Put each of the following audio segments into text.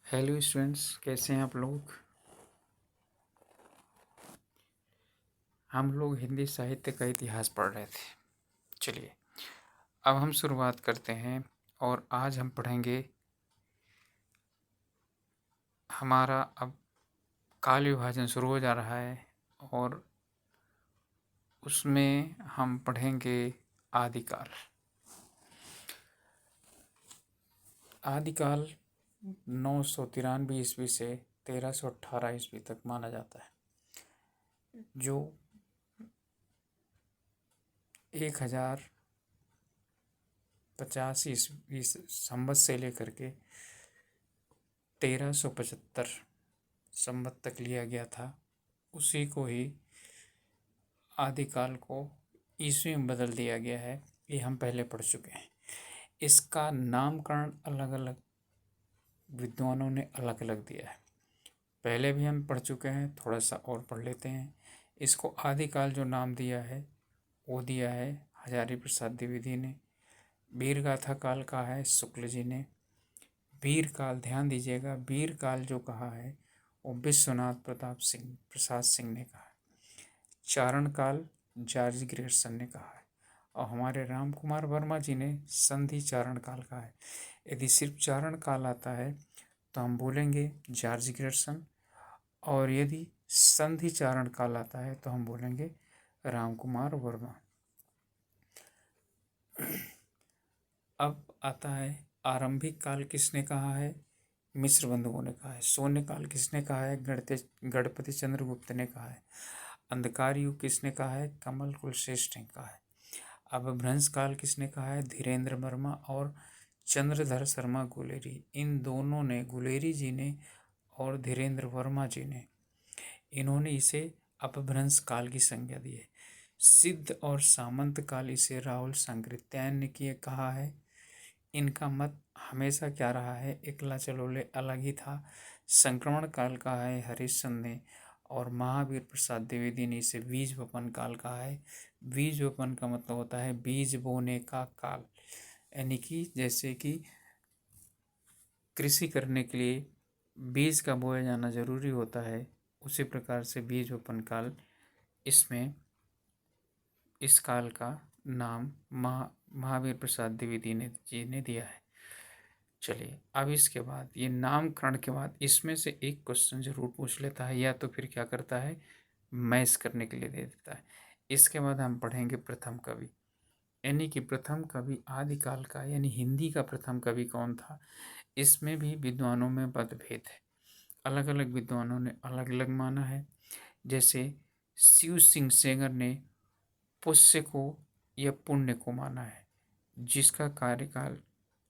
Hello students, कैसे हैं आप लोग। हम लोग हिंदी साहित्य का इतिहास पढ़ रहे थे। चलिए अब हम शुरुआत करते हैं और आज हम पढ़ेंगे हमारा अब काल विभाजन शुरू हो जा रहा है और उसमें हम पढ़ेंगे आदिकाल। आदिकाल 993 ईस्वी से 1318 ईस्वी तक माना जाता है, जो 1050 ईस्वी संवत से लेकर के 1375 संवत तक लिया गया था। उसी को ही आदिकाल को ईस्वी में बदल दिया गया है। ये हम पहले पढ़ चुके हैं। इसका नामकरण अलग अलग विद्वानों ने अलग अलग दिया है। पहले भी हम पढ़ चुके हैं, थोड़ा सा और पढ़ लेते हैं। इसको आदिकाल जो नाम दिया है वो दिया है हजारी प्रसाद द्विवेदी ने। वीरगाथा काल कहा है शुक्ल जी ने। वीर काल, ध्यान दीजिएगा, वीर काल जो कहा है वो विश्वनाथ प्रसाद सिंह ने कहा है। चारण काल जॉर्ज ग्रेगसन ने कहा है और हमारे राम कुमार वर्मा जी ने संधि चारण काल कहा है। यदि सिर्फ चारण काल आता है तो हम बोलेंगे जॉर्ज ग्रेगसन, और यदि संधि चारण काल आता है तो हम बोलेंगे राम कुमार वर्मा। अब आता है आरंभिक काल, किसने कहा है? मिश्र बंधुओं ने कहा है। शून्य काल किसने कहा है? गणपति चंद्रगुप्त ने कहा है। अंधकार युग किसने कहा है? कमल कुलश्रेष्ठ ने कहा है। अपभ्रंश काल किसने कहा है? धीरेन्द्र वर्मा और चंद्रधर शर्मा गुलेरी। इन दोनों ने, गुलेरी जी ने और धीरेन्द्र वर्मा जी ने, इन्होंने इसे अपभ्रंश काल की संज्ञा दी है। सिद्ध और सामंत काल इसे राहुल सांकृत्यायन ने किए कहा है। इनका मत हमेशा क्या रहा है? एकला चलोले अलग ही था। संक्रमण काल कहा है हरिश्चंद्र ने, और महावीर प्रसाद द्विवेदी ने इसे बीज वपन काल कहा है। बीज वपन का मतलब होता है बीज बोने का काल, यानी कि जैसे कि कृषि करने के लिए बीज का बोया जाना जरूरी होता है, उसी प्रकार से बीज वपन काल, इसमें इस काल का नाम महावीर प्रसाद द्विवेदी जी ने दिया है। चलिए अब इसके बाद, ये नामकरण के बाद इसमें से एक क्वेश्चन जरूर पूछ लेता है, या तो फिर क्या करता है, मैच करने के लिए दे देता है। इसके बाद हम पढ़ेंगे प्रथम कवि, यानी कि प्रथम कवि आदिकाल का, यानी हिंदी का प्रथम कवि कौन था। इसमें भी विद्वानों में मतभेद है। अलग अलग विद्वानों ने अलग अलग माना है। जैसे शिव सिंह सेंगर ने पुष्य को या पुण्य को माना है, जिसका कार्यकाल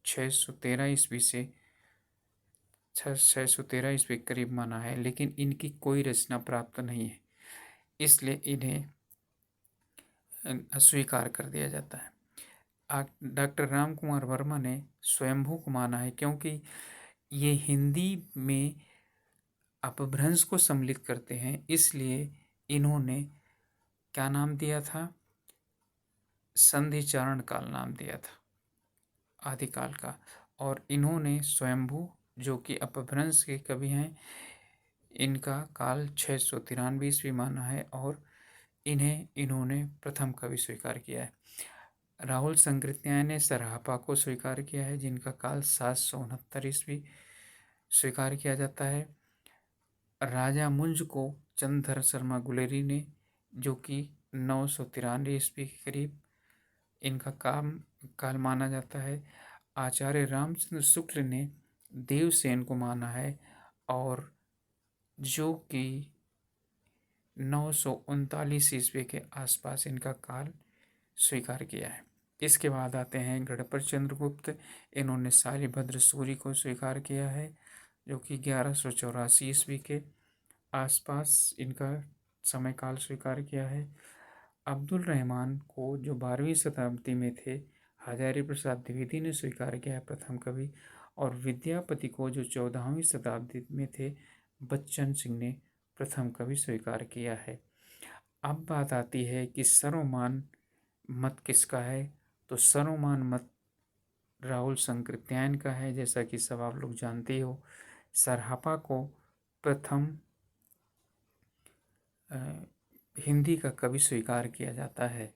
613 ईस्वी से 613 ईस्वी के करीब माना है, लेकिन इनकी कोई रचना प्राप्त नहीं है, इसलिए इन्हें अस्वीकार कर दिया जाता है। डॉक्टर राम कुमार वर्मा ने स्वयंभू को माना है, क्योंकि ये हिंदी में अपभ्रंश को सम्मिलित करते हैं, इसलिए इन्होंने क्या नाम दिया था? संधि चारण काल नाम दिया था आदिकाल का। और इन्होंने स्वयंभू, जो कि अपभ्रंश के कवि हैं, इनका काल 693 ईस्वी माना है और इन्होंने प्रथम कवि स्वीकार किया है। राहुल सांकृत्यायन ने सराहपा को स्वीकार किया है, जिनका काल 769 ईस्वी स्वीकार किया जाता है। राजा मुंज को चंद्रधर शर्मा गुलेरी ने, जो कि 993 ईस्वी के करीब इनका काल माना जाता है। आचार्य रामचंद्र शुक्ल ने देवसेन को माना है, और जो कि 939 ईस्वी के आसपास इनका काल स्वीकार किया है। इसके बाद आते हैं गणपति चंद्रगुप्त। इन्होंने शालिभद्र सूरी को स्वीकार किया है, जो कि 1184 ईस्वी के आसपास इनका समय काल स्वीकार किया है। अब्दुल रहमान को, जो 12वीं शताब्दी में थे, हजारी प्रसाद द्विवेदी ने स्वीकार किया है प्रथम कवि। और विद्यापति को, जो 14वीं शताब्दी में थे, बच्चन सिंह ने प्रथम कवि स्वीकार किया है। अब बात आती है कि सर्वमान मत किसका है, तो सर्वमान मत राहुल सांकृत्यायन का है, जैसा कि सब आप लोग जानते हो। सरापा को प्रथम हिंदी का कवि स्वीकार किया जाता है।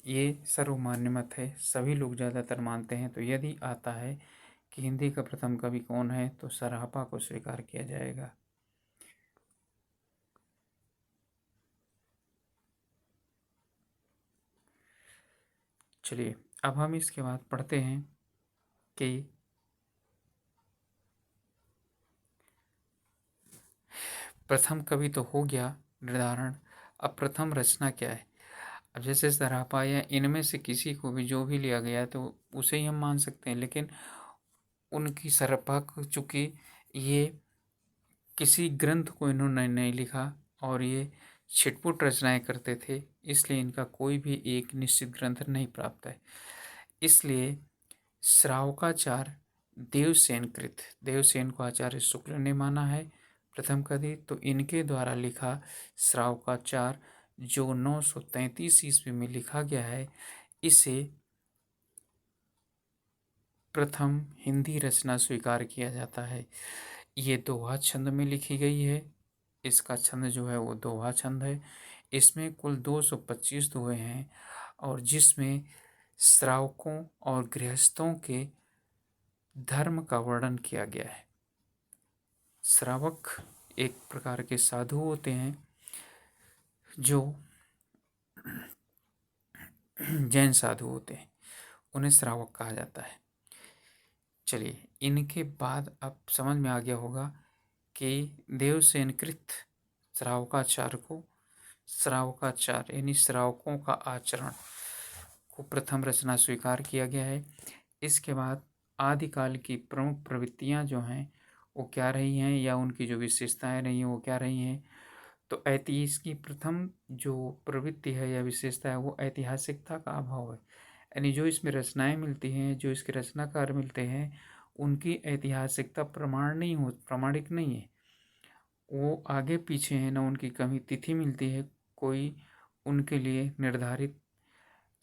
ये सर्वमान्य मत है, सभी लोग ज़्यादातर मानते हैं। तो यदि आता है कि हिंदी का प्रथम कवि कौन है, तो सरापा को स्वीकार किया जाएगा। चलिए, अब हम इसके बाद पढ़ते हैं कि प्रथम कवि तो हो गया निर्धारण, अब प्रथम रचना क्या है। अब जैसे सरापा या इनमें से किसी को भी जो भी लिया गया तो उसे ही हम मान सकते हैं, लेकिन उनकी सरापा चूँकि ये किसी ग्रंथ को इन्होंने नहीं लिखा और ये छिटपुट रचनाएं करते थे, इसलिए इनका कोई भी एक निश्चित ग्रंथ नहीं प्राप्त है। इसलिए श्रावकाचार्य देवसेन कृत, देवसेन को आचार्य शुक्ल ने माना है प्रथम कवि, तो इनके द्वारा लिखा श्रावकाचार जो 933 ईस्वी में लिखा गया है, इसे प्रथम हिंदी रचना स्वीकार किया जाता है। ये दोहा छंद में लिखी गई है। इसका छंद जो है वो दोहा छंद है। इसमें कुल 225 दोहे हैं और जिसमें श्रावकों और गृहस्थों के धर्म का वर्णन किया गया है। श्रावक एक प्रकार के साधु होते हैं जो जैन साधु होते हैं, उन्हें श्रावक कहा जाता है। चलिए, इनके बाद अब समझ में आ गया होगा कि देवसेन कृत श्रावकाचार्य को श्रावकाचार्य यानी श्रावकों का आचरण को प्रथम रचना स्वीकार किया गया है। इसके बाद आदिकाल की प्रमुख प्रवृत्तियां जो हैं वो क्या रही हैं या उनकी जो विशेषताएं रही हैं वो क्या रही हैं। तो इसकी प्रथम जो प्रवृत्ति है या विशेषता है वो ऐतिहासिकता का अभाव है। यानी जो इसमें रचनाएं मिलती हैं, जो इसके रचनाकार मिलते हैं, उनकी ऐतिहासिकता प्रामाणिक नहीं है। वो आगे पीछे हैं, ना उनकी कभी तिथि मिलती है, कोई उनके लिए निर्धारित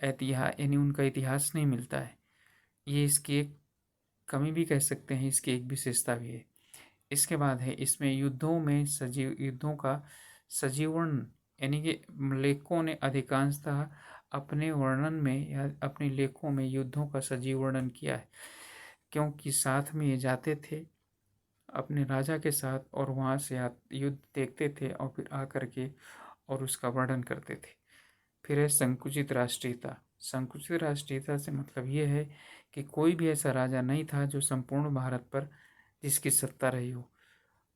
यानी उनका इतिहास नहीं मिलता है। ये इसकी एक कमी भी कह सकते हैं, इसकी एक विशेषता भी है। इसके बाद है इसमें युद्धों का सजीवरण, यानी कि लेखकों ने अधिकांशतः अपने वर्णन में या अपने लेखों में युद्धों का सजीव वर्णन किया है, क्योंकि साथ में ये जाते थे अपने राजा के साथ और वहाँ से युद्ध देखते थे और फिर आकर के और उसका वर्णन करते थे। फिर है संकुचित राष्ट्रीयता। संकुचित राष्ट्रीयता से मतलब ये है कि कोई भी ऐसा राजा नहीं था जो संपूर्ण भारत पर जिसकी सत्ता रही हो,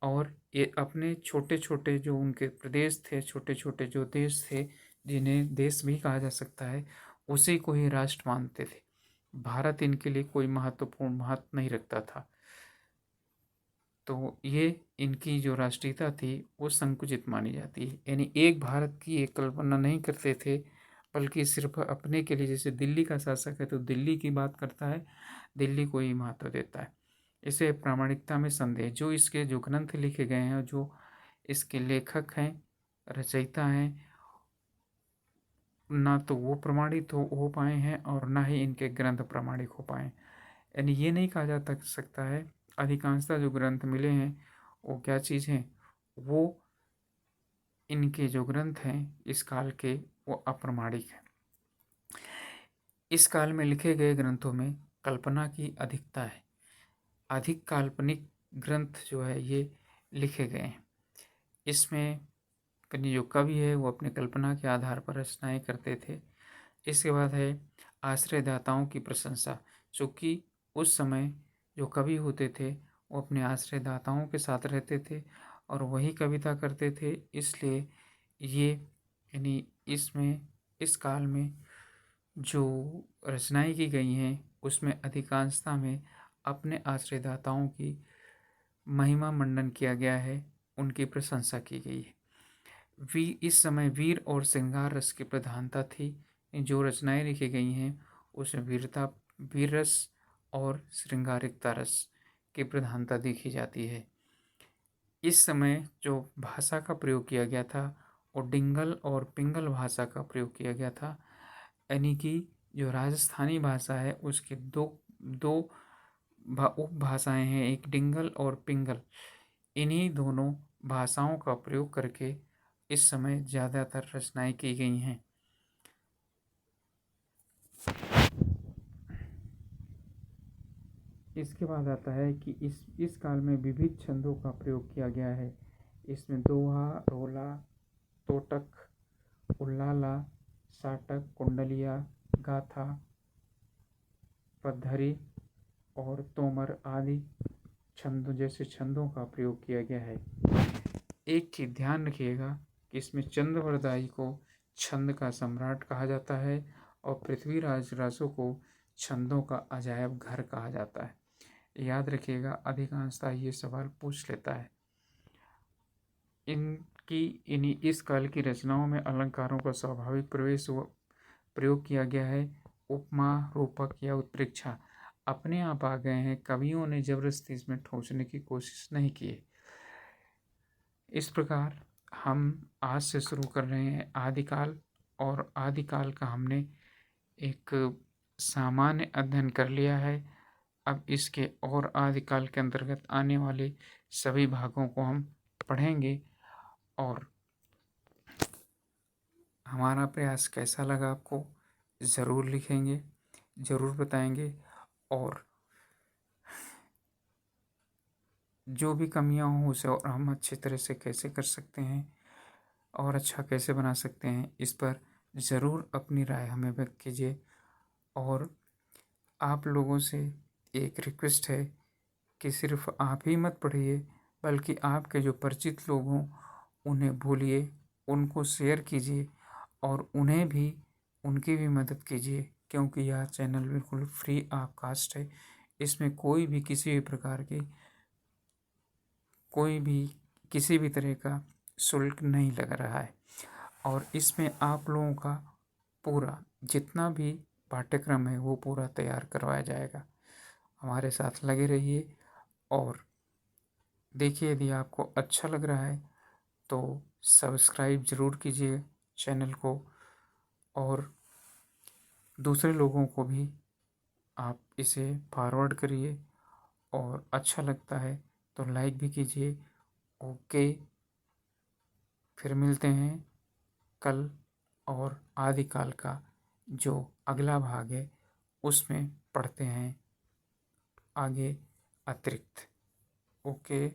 और ये अपने छोटे छोटे जो उनके प्रदेश थे, छोटे छोटे जो देश थे, जिन्हें देश भी कहा जा सकता है, उसी को ही राष्ट्र मानते थे। भारत इनके लिए कोई महत्वपूर्ण महत्व नहीं रखता था। तो ये इनकी जो राष्ट्रीयता थी वो संकुचित मानी जाती है, यानी एक भारत की एक कल्पना नहीं करते थे, बल्कि सिर्फ अपने के लिए। जैसे दिल्ली का शासक है तो दिल्ली की बात करता है, दिल्ली को ही महत्व देता है। इसे प्रामाणिकता में संदेह, जो इसके जो ग्रंथ लिखे गए हैं, जो इसके लेखक हैं, रचयिता हैं, ना तो वो प्रमाणित हो पाए हैं और ना ही इनके ग्रंथ प्रमाणिक हो पाए। यानी ये नहीं कहा जा सकता है अधिकांशतः जो ग्रंथ मिले हैं वो क्या चीज़ हैं, वो इनके जो ग्रंथ हैं इस काल के वो अप्रमाणिक हैं। इस काल में लिखे गए ग्रंथों में कल्पना की अधिकता है। अधिक काल्पनिक ग्रंथ जो है ये लिखे गए हैं। इसमें अपनी जो कवि है वो अपने कल्पना के आधार पर रचनाएं करते थे। इसके बाद है आश्रयदाताओं की प्रशंसा। चूँकि उस समय जो कवि होते थे वो अपने आश्रयदाताओं के साथ रहते थे और वही कविता करते थे, इसलिए ये यानी इसमें इस काल में जो रचनाएं की गई हैं उसमें अधिकांशता में अपने आश्रयदाताओं की महिमा मंडन किया गया है, उनकी प्रशंसा की गई है। इस समय वीर और श्रृंगार रस की प्रधानता थी। जो रचनाएं लिखी गई हैं उसमें वीर रस और श्रृंगारिकता रस की प्रधानता देखी जाती है। इस समय जो भाषा का प्रयोग किया गया था वो डिंगल और पिंगल भाषा का प्रयोग किया गया था, यानी कि जो राजस्थानी भाषा है उसके दो दो उपभाषाएं हैं, एक डिंगल और पिंगल। इन्हीं दोनों भाषाओं का प्रयोग करके इस समय ज़्यादातर रचनाएं की गई हैं। इसके बाद आता है कि इस काल में विविध छंदों का प्रयोग किया गया है। इसमें दोहा, रोला, तोटक, उल्लाला, साटक, कुंडलिया, गाथा, पद्धरी और तोमर आदि छंदों जैसे छंदों का प्रयोग किया गया है। एक चीज ध्यान रखिएगा कि इसमें चंद्रवरदाई को छंद का सम्राट कहा जाता है और पृथ्वीराज रासो को छंदों का अजायब घर कहा जाता है। याद रखिएगा, अधिकांशतः ये सवाल पूछ लेता है। इन्हीं इस काल की रचनाओं में अलंकारों का स्वाभाविक प्रयोग किया गया है। उपमा, रूपक या उत्प्रेक्षा अपने आप आ गए हैं, कवियों ने जबरदस्ती इसमें ठोंसने की कोशिश नहीं की है। इस प्रकार हम आज से शुरू कर रहे हैं आदिकाल, और आदिकाल का हमने एक सामान्य अध्ययन कर लिया है। अब इसके और आदिकाल के अंतर्गत आने वाले सभी भागों को हम पढ़ेंगे, और हमारा प्रयास कैसा लगा आपको ज़रूर लिखेंगे, ज़रूर बताएंगे, और जो भी कमियां हों उसे और हम अच्छी तरह से कैसे कर सकते हैं और अच्छा कैसे बना सकते हैं, इस पर ज़रूर अपनी राय हमें व्यक्त कीजिए। और आप लोगों से एक रिक्वेस्ट है कि सिर्फ आप ही मत पढ़िए, बल्कि आपके जो परिचित लोग हों उन्हें भूलिए, उनको शेयर कीजिए और उन्हें भी, उनकी भी मदद कीजिए, क्योंकि यह चैनल बिल्कुल फ्री ऑफ कास्ट है। इसमें कोई भी किसी भी प्रकार की कोई भी किसी भी तरह का शुल्क नहीं लग रहा है, और इसमें आप लोगों का पूरा जितना भी पाठ्यक्रम है वो पूरा तैयार करवाया जाएगा। हमारे साथ लगे रहिए, और देखिए यदि आपको अच्छा लग रहा है तो सब्सक्राइब ज़रूर कीजिए चैनल को, और दूसरे लोगों को भी आप इसे फॉरवर्ड करिए, और अच्छा लगता है तो लाइक भी कीजिए। ओके, फिर मिलते हैं कल, और आदिकाल का जो अगला भाग है उसमें पढ़ते हैं आगे अतिरिक्त। ओके।